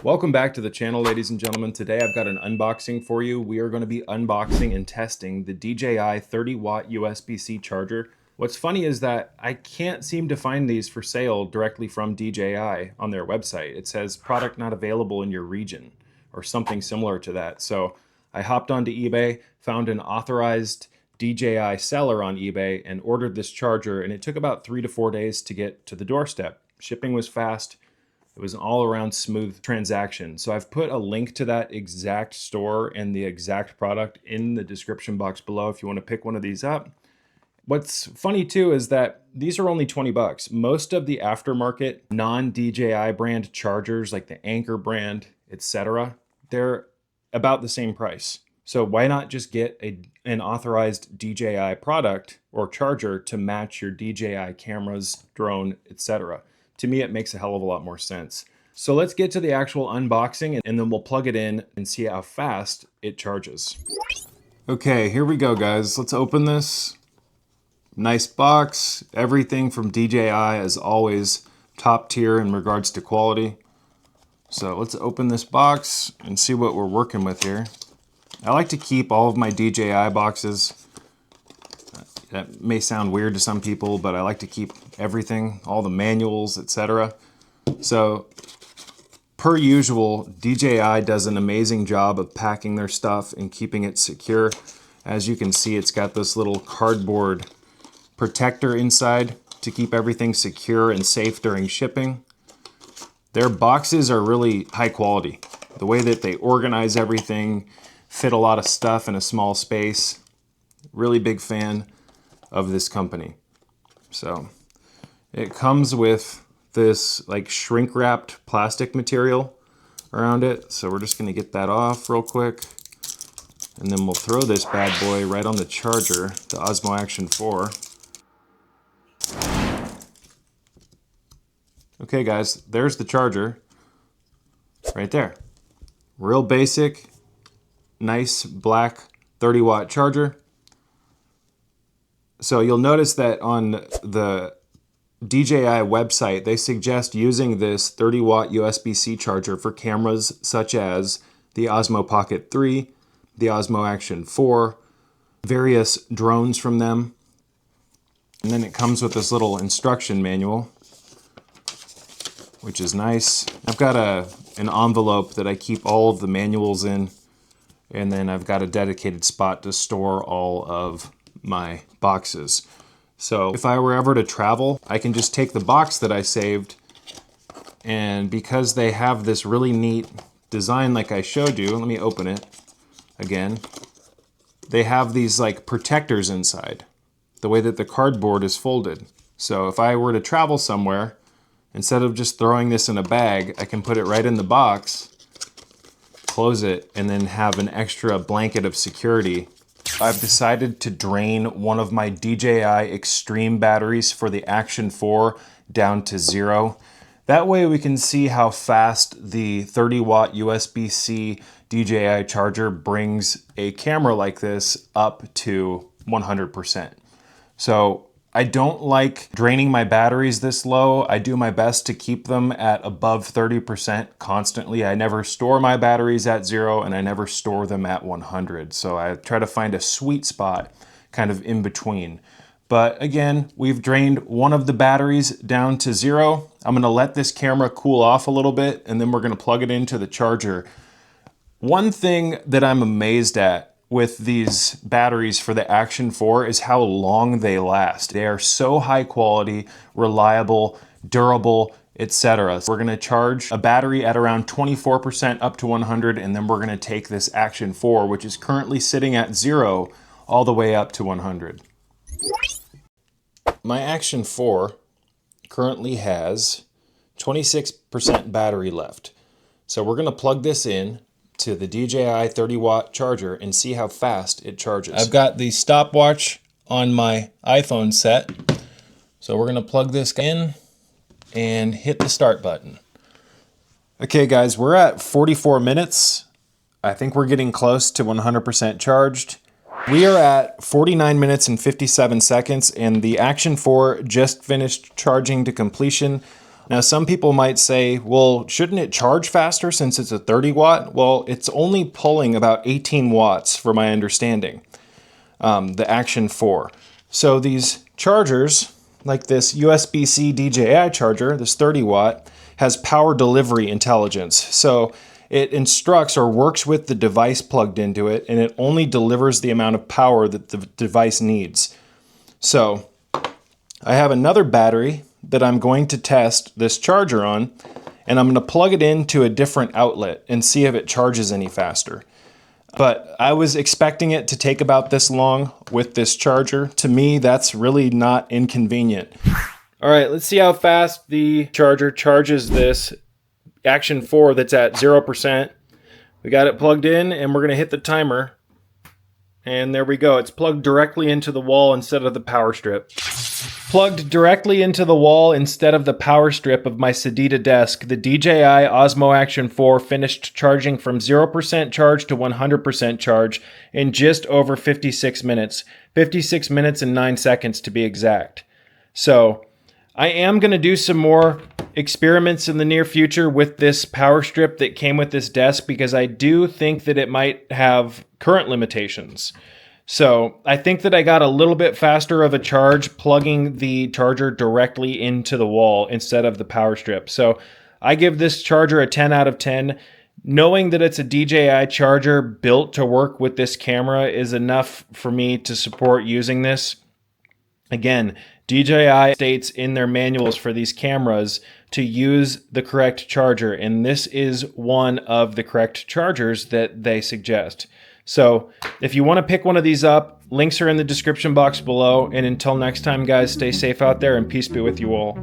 Welcome back to the channel, ladies and gentlemen. Today I've got an unboxing for you. We are going to be unboxing and testing the DJI 30-watt USB-C charger. What's funny is that I can't seem to find these for sale directly from DJI on their website. It says product not available in your region or something similar to that. So I hopped onto eBay, found an authorized DJI seller on eBay and ordered this charger, and it took about 3 to 4 days to get to the doorstep. Shipping was fast. It was an all-around smooth transaction. So I've put a link to that exact store and the exact product in the description box below if you want to pick one of these up. What's funny too is that these are only 20 bucks. Most of the aftermarket non-DJI brand chargers like the Anker brand, etc., they're about the same price. So why not just get an authorized DJI product or charger to match your DJI cameras, drone, etc.? To me, it makes a hell of a lot more sense. So let's get to the actual unboxing and then we'll plug it in and see how fast it charges. Okay, here we go, guys. Let's open this. Nice box. Everything from DJI is always top tier in regards to quality. So let's open this box and see what we're working with here. I like to keep all of my DJI boxes. That may sound weird to some people, but I like to keep everything, all the manuals, etc. So, per usual, DJI does an amazing job of packing their stuff and keeping it secure. As you can see, it's got this little cardboard protector inside to keep everything secure and safe during shipping. Their boxes are really high quality. The way that they organize everything, fit a lot of stuff in a small space. Really big fan of this company. So it comes with this like shrink wrapped plastic material around it. So we're just going to get that off real quick. And then we'll throw this bad boy right on the charger, the Osmo Action 4. Okay guys, there's the charger right there. Real basic, nice black 30-watt charger. So you'll notice that on the DJI website, they suggest using this 30-watt USB-C charger for cameras such as the Osmo Pocket 3, the Osmo Action 4, various drones from them. And then it comes with this little instruction manual, which is nice. I've got an envelope that I keep all of the manuals in, and then I've got a dedicated spot to store all of my boxes. So if I were ever to travel, I can just take the box that I saved, and because they have this really neat design like I showed you, let me open it again. They have these like protectors inside, the way that the cardboard is folded. So if I were to travel somewhere, instead of just throwing this in a bag, I can put it right in the box, close it, and then have an extra blanket of security. I've decided to drain one of my DJI Extreme batteries for the Action 4 down to 0. That way we can see how fast the 30-watt USB-C DJI charger brings a camera like this up to 100%. So I don't like draining my batteries this low. I do my best to keep them at above 30% constantly. I never store my batteries at 0 and I never store them at 100. So I try to find a sweet spot kind of in between. But again, we've drained one of the batteries down to 0. I'm gonna let this camera cool off a little bit and then we're gonna plug it into the charger. One thing that I'm amazed at with these batteries for the Action 4 is how long they last. They are so high quality, reliable, durable, etc. We're gonna charge a battery at around 24% up to 100, and then we're gonna take this Action 4, which is currently sitting at 0, all the way up to 100. My Action 4 currently has 26% battery left. So we're gonna plug this in to the DJI 30-watt charger and see how fast it charges. I've got the stopwatch on my iPhone set. So we're gonna plug this in and hit the start button. Okay guys, we're at 44 minutes. I think we're getting close to 100% charged. We are at 49 minutes and 57 seconds and the Action 4 just finished charging to completion. Now, some people might say, well, shouldn't it charge faster since it's a 30 watt? Well, it's only pulling about 18 watts for my understanding, the Action 4. So these chargers, like this USB-C DJI charger, this 30 watt, has power delivery intelligence. So it instructs or works with the device plugged into it, and it only delivers the amount of power that the device needs. So I have another battery that I'm going to test this charger on, and I'm going to plug it into a different outlet and see if it charges any faster. But I was expecting it to take about this long with this charger. To me, that's really not inconvenient. All right, let's see how fast the charger charges this Action 4 that's at 0%. We got it plugged in, and we're going to hit the timer. And there we go. It's plugged directly into the wall instead of the power strip. Plugged directly into the wall instead of the power strip of my Sedita desk, the DJI Osmo Action 4 finished charging from 0% charge to 100% charge in just over 56 minutes. 56 minutes and 9 seconds to be exact. So I am going to do some more experiments in the near future with this power strip that came with this desk, because I do think that it might have current limitations. So I think that I got a little bit faster of a charge plugging the charger directly into the wall instead of the power strip. So I give this charger a 10 out of 10. Knowing that it's a DJI charger built to work with this camera is enough for me to support using this. Again, DJI states in their manuals for these cameras to use the correct charger, and this is one of the correct chargers that they suggest. So if you want to pick one of these up, links are in the description box below. And until next time, guys, stay safe out there and peace be with you all.